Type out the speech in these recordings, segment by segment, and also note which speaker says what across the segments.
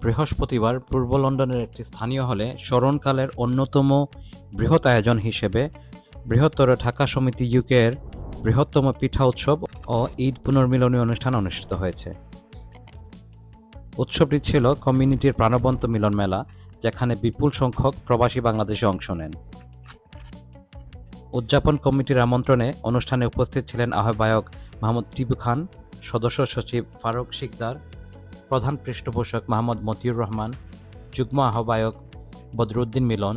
Speaker 1: বৃহস্পতিবার পূর্ব লন্ডনের একটি স্থানীয় হলে স্মরণকালের অন্যতম বৃহৎ আয়োজন হিসেবে বৃহত্তর ঢাকা সমিতি ইউকের বৃহত্তম পিঠা উৎসব ও ঈদ পুনর্মিলনী অনুষ্ঠান অনুষ্ঠিত হয়েছে। উৎসবটি ছিল কমিউনিটির প্রাণবন্ত মিলন মেলা, যেখানে বিপুল সংখ্যক প্রবাসী বাংলাদেশি অংশ নেন। উদযাপন কমিটির আমন্ত্রণে অনুষ্ঠানে উপস্থিত ছিলেন আহ্বায়ক মোহাম্মদ টিপু খান, সদস্য সচিব ফারুক শিকদার, প্রধান পৃষ্ঠপোষক মোহাম্মদ মতিউর রহমান, যুগ্ম আহ্বায়ক বদরুদ্দিন মিলন,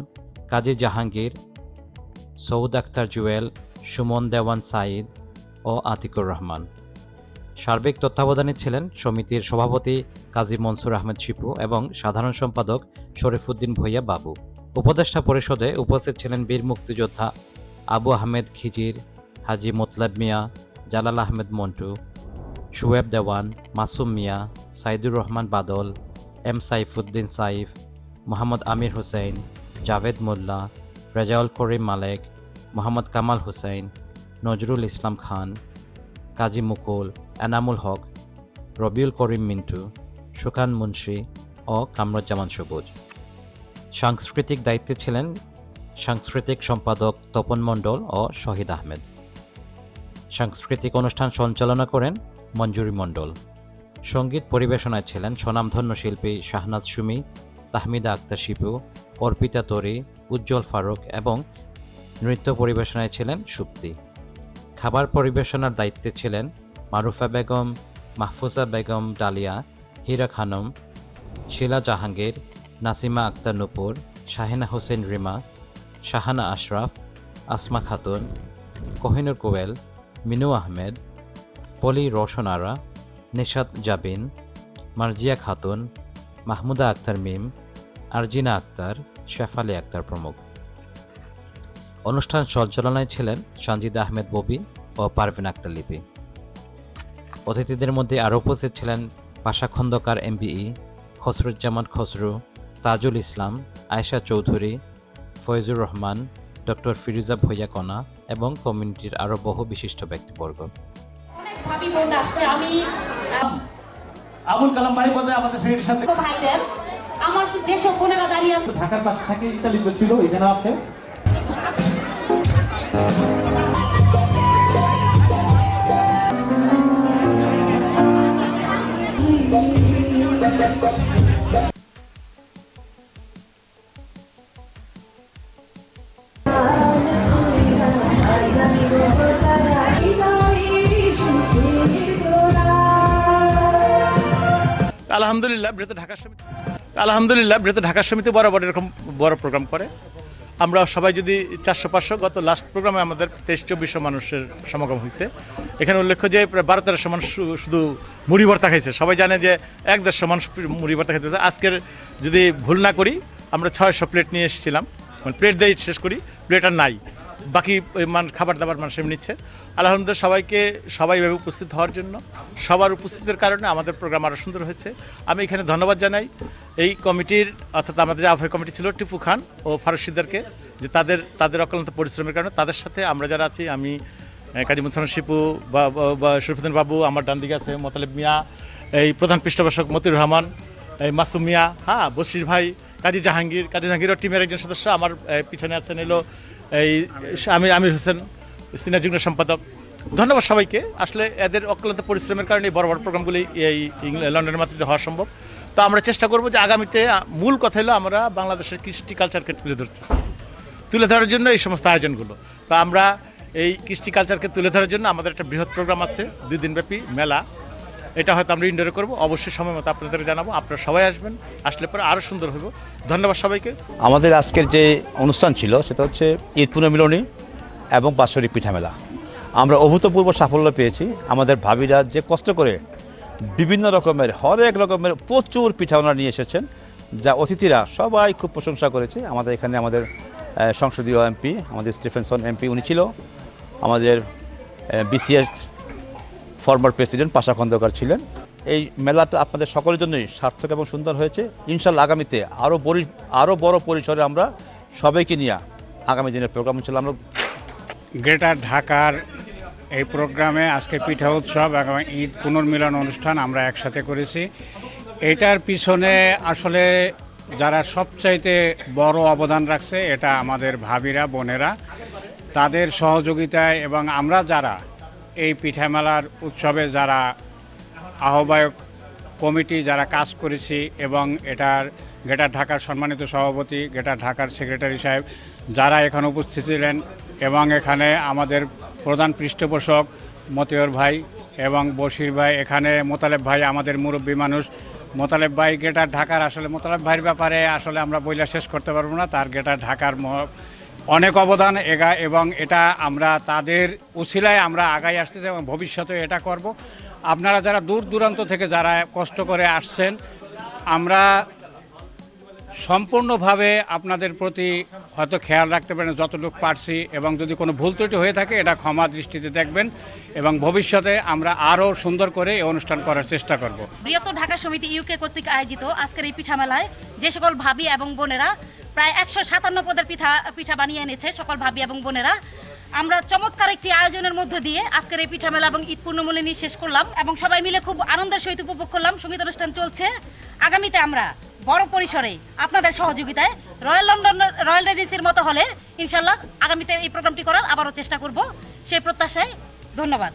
Speaker 1: কাজী জাহাঙ্গীর, সৌদ আক্তার জুয়েল, সুমন দেওয়ান সাঈদ ও আতিকুর রহমান। সার্বিক তত্ত্বাবধানে ছিলেন সমিতির সভাপতি কাজী মনসুর আহমেদ শিপু এবং সাধারণ সম্পাদক শরীফুদ্দিন ভূঁইয়া বাবু। উপদেষ্টা পরিষদে উপস্থিত ছিলেন বীর মুক্তিযোদ্ধা আবু আহমেদ খিজির, হাজী মোতলেব মিয়া, জালাল আহমেদ মন্টু, শুয়েব দেওয়ান, মাসুম মিয়া, সাইদুর রহমান বাদল, এম সাইফুদ্দিন সাইফ, মোহাম্মদ আমির হুসেন, জাভেদ মোল্লা, রেজাউল করিম মালেক, মোহাম্মদ কামাল হুসেন, নজরুল ইসলাম খান, কাজী মুকুল, এনামুল হক, রবিউল করিম মিন্টু, সুকান মুন্সি ও কামরুজ্জামান সবুজ। সাংস্কৃতিক দায়িত্বে ছিলেন সাংস্কৃতিক সম্পাদক তপন মণ্ডল ও শহীদ আহমেদ। সাংস্কৃতিক অনুষ্ঠান সঞ্চালনা করেন মঞ্জুরি মণ্ডল। সঙ্গীত পরিবেশনায় ছিলেন স্বনামধন্য শিল্পী শাহনাজ সুমি, তাহমিদা আক্তার শিপু, অর্পিতা তরি, উজ্জ্বল ফারুক এবং নৃত্য পরিবেশনায় ছিলেন সুপ্তি। খাবার পরিবেশনার দায়িত্বে ছিলেন মারুফা বেগম, মাহফুজা বেগম ডালিয়া, হীরা খানম, শিলা জাহাঙ্গীর, নাসিমা আক্তার নূপুর, শাহিনা হোসেন রিমা, শাহানা আশরাফ, আসমা খাতুন, কোহিনুর কোয়েল, মিনু আহমেদ, পলি রোশন আরা, নিশাত জাবিন, মার্জিয়া খাতুন, মাহমুদা আক্তার মিম, আরজিনা আক্তার, শেফালি আক্তার প্রমুখ। অনুষ্ঠান সঞ্চালনায় ছিলেন সঞ্জিদা আহমেদ ববি ও পারভিন আক্তার লিপি। অতিথিদের মধ্যে আরও উপস্থিত ছিলেন পাশা খন্দকার এমবিই, খসরুজ্জামান খসরু, তাজুল ইসলাম, আয়েশা চৌধুরী, ফয়জুর রহমান, ডক্টর ফিরুজা ভূঁইয়া কণা এবং কমিউনিটির আরও বহু বিশিষ্ট ব্যক্তিবর্গ।
Speaker 2: আবুল কালাম ভাই বলে আমাদের সেক্রেটারির সাথে
Speaker 3: ভাইদের আমার যে সব বোনেরা দাঁড়িয়ে আছে
Speaker 2: ঢাকার পাশে থাকে, ইতালিতে ছিল, এখানে আছে। আলহামদুলিল্লাহ বৃহত্তর ঢাকা সমিতি বরাবর এরকম বড় প্রোগ্রাম করে। আমরা সবাই যদি 400-500, গত লাস্ট প্রোগ্রামে আমাদের 2300-2400 মানুষের সমাগম হয়েছে। এখানে উল্লেখ্য যে প্রায় 12-1300 মানুষ শুধু মুড়ি ভর্তা খাইছে। সবাই জানে যে 1-150 মানুষ মুড়ি ভর্তা খাইতে। আজকের যদি ভুল না করি আমরা 600 প্লেট নিয়ে এসেছিলাম, মানে প্লেট দিয়ে শেষ করি, প্লেট আর নাই, বাকি খাবার দাবার মানুষ এমনি নিচ্ছে। আলহামদুলিল্লাহ সবাইভাবে উপস্থিত হওয়ার জন্য, সবার উপস্থিতির কারণে আমাদের প্রোগ্রাম আরও সুন্দর হয়েছে। আমি এখানে ধন্যবাদ জানাই এই কমিটির, অর্থাৎ আমাদের যে আহ্বায়ক কমিটি ছিল টিপু খান ও ফারুক শিকদারকে, যে তাদের অক্লান্ত পরিশ্রমের কারণে তাদের সাথে আমরা যারা আছি, আমি কাজী মনসুর শিপু বা শরীফুদ্দিন বাবু, আমার ডান দিকে আছে মোতালেব মিয়া, এই প্রধান পৃষ্ঠপোষক মতিউর রহমান, এই মাসুম মিয়া, বশির ভাই, কাজী জাহাঙ্গীর টিমের একজন সদস্য, আমার পিছনে আছেন এলো এই আমির হোসেন, সিনিয়র যুগ্ম সম্পাদক। ধন্যবাদ সবাইকে। আসলে এদের অক্লান্ত পরিশ্রমের কারণে বড় বড় প্রোগ্রামগুলি এই লন্ডনের মাটিতে হওয়া সম্ভব। তো আমরা চেষ্টা করব যে আগামীতে, মূল কথা হলো আমরা বাংলাদেশের কৃষ্টি কালচারকে তুলে ধরার জন্য এই সমস্ত আয়োজনগুলো। তো আমরা এই কৃষ্টি কালচারকে তুলে ধরার জন্য আমাদের একটা বৃহৎ প্রোগ্রাম আছে, 2 দিনব্যাপী মেলা। এটা হয়তো আমরা ইনডোরে করবো, অবশ্যই সময় মতো আপনাদের জানাবো। আপনারা সবাই আসবেন, আসলে পরে আরও সুন্দর হইব। ধন্যবাদ সবাইকে।
Speaker 4: আমাদের আজকের যে অনুষ্ঠান ছিল সেটা হচ্ছে ঈদ পুনর্মিলনী এবং বাৎসরিক পিঠা মেলা। আমরা অভূতপূর্ব সাফল্য পেয়েছি। আমাদের ভাবিরা যে কষ্ট করে বিভিন্ন রকমের, হরেক রকমের প্রচুর পিঠা ওনারা নিয়ে এসেছেন, যা অতিথিরা সবাই খুব প্রশংসা করেছে। আমাদের এখানে আমাদের সংসদীয় এমপি, আমাদের স্টিফেনসন এমপি উনি ছিল, আমাদের বিসিএস ফরমার প্রেসিডেন্ট পাশা খন্দকার ছিলেন। এই মেলাটা আপনাদের সকলের জন্যই সার্থক এবং সুন্দর হয়েছে। ইনশাল্লাহ আগামীতে আরও বড় পরিসরে আমরা সবাইকে নিয়ে আগামী দিনের প্রোগ্রাম ছিল। আমরা
Speaker 5: গ্রেটার ঢাকার এই প্রোগ্রামে আজকে পিঠা উৎসব এবং ঈদ পুনর্মিলন অনুষ্ঠান আমরা একসাথে করেছি। এটার পিছনে আসলে যারা সবচাইতে বড় অবদান রাখছে এটা আমাদের ভাবিরা, বোনেরা, তাদের সহযোগিতায় এবং আমরা যারা এই পিঠা মেলার উৎসবে যারা আহ্বায়ক কমিটি যারা কাজ করেছি এবং এটার গ্রেটার ঢাকার সম্মানিত সভাপতি, গ্রেটার ঢাকার সেক্রেটারি সাহেব যারা এখানে উপস্থিত ছিলেন এবং এখানে আমাদের প্রধান পৃষ্ঠপোষক মতিয়র ভাই এবং বশির ভাই, এখানে মোতালেব ভাই আমাদের মুরব্বী মানুষ। মোতালেব ভাই গ্রেটার ঢাকার, আসলে মোতালেব ভাইয়ের ব্যাপারে আসলে আমরা বইলা শেষ করতে পারবো না। তার গ্রেটার ঢাকার অনেক অবদান এবং এটা আমরা তাদের উছিলায় আমরা আগাই আসতেছি এবং ভবিষ্যতে এটা করব। আপনারা যারা দূর দূরান্ত থেকে যারা কষ্ট করে আসছেন, আমরা সম্পূর্ণভাবে আপনাদের প্রতি হয়তো খেয়াল রাখতে পারেন যতটুকু পারছি, এবং যদি কোনো ভুল ত্রুটি হয়ে থাকে এটা ক্ষমা দৃষ্টিতে দেখবেন এবং ভবিষ্যতে আমরা আরও সুন্দর করে এই অনুষ্ঠান করার চেষ্টা করব।
Speaker 3: বৃহত্তর ঢাকা সমিতি ইউকে কর্তৃক আয়োজিত আজকের এই পিঠা মেলায় যে সকল ভাবি এবং বোনেরা প্রায় 157 পদের পিঠা বানিয়ে এনেছে সকল ভাবি এবং বোনেরা, আমরা চমৎকার একটি আয়োজনের মধ্য দিয়ে আজকের এই পিঠা মেলা এবং ঈদ পূর্ণমিলনী শেষ করলাম এবং সবাই মিলে খুব আনন্দের সহিত উপভোগ করলাম। সঙ্গীত অনুষ্ঠান চলছে। আগামীতে আমরা বড় পরিসরে আপনাদের সহযোগিতায় রয়্যাল রেজিসির মতো হলে ইনশাল্লাহ আগামীতে এই প্রোগ্রামটি করার আবারও চেষ্টা করব, সেই প্রত্যাশায় ধন্যবাদ।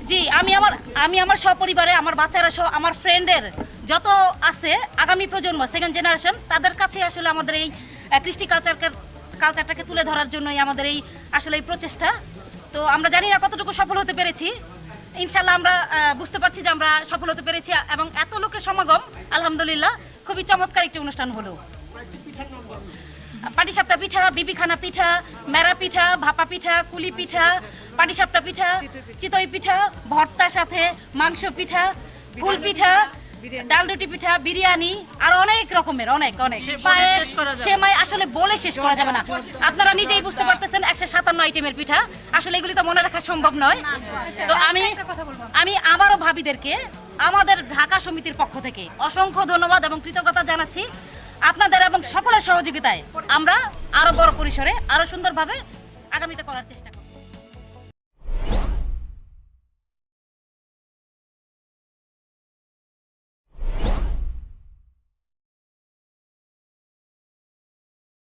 Speaker 3: জি, আমি আমার সপরিবারে, আমার বাচ্চারা সহ আমার ফ্রেন্ডের যত আছে আগামী প্রজন্ম, সেকেন্ড জেনারেশন, তাদের কাছে আসলে আমাদের এই কৃষ্টি কালচারটাকে তুলে ধরার জন্যই আমাদের এই আসলে এই প্রচেষ্টা। তো আমরা জানি না কতটুকু সফল হতে পেরেছি। ইনশাল্লাহ আমরা বুঝতে পারছি যে আমরা সফল হতে পেরেছি এবং এত লোকের সমাগম আলহামদুলিল্লাহ খুবই চমৎকার একটি অনুষ্ঠান হলো। পাটিসাপটা পিঠা, বিবিখানা পিঠা, মেরা পিঠা, ভাপা পিঠা, কুলি পিঠা, পাটিসাপটা পিঠা, চিতই পিঠা, ভর্তার সাথে মাংস পিঠা, ফুল পিঠা, ডাল রুটি পিঠা, বিরিয়ানি, আর অনেক রকমের অনেক পায়েস, সেমাই, আসলে বলে শেষ করা যাবে না। আপনারা নিজেই বুঝতে পারতেছেন 157 আইটেমের পিঠা, আসলে এগুলি তো মনে রাখা সম্ভব নয়। তো আমি আবারও ভাবিদেরকে আমাদের ঢাকা সমিতির পক্ষ থেকে অসংখ্য ধন্যবাদ এবং কৃতজ্ঞতা জানাচ্ছি। আপনাদের এবং সকলের সহযোগিতায় আমরা আরো বড় পরিসরে আরো সুন্দরভাবে আগামীতে করার চেষ্টা করব।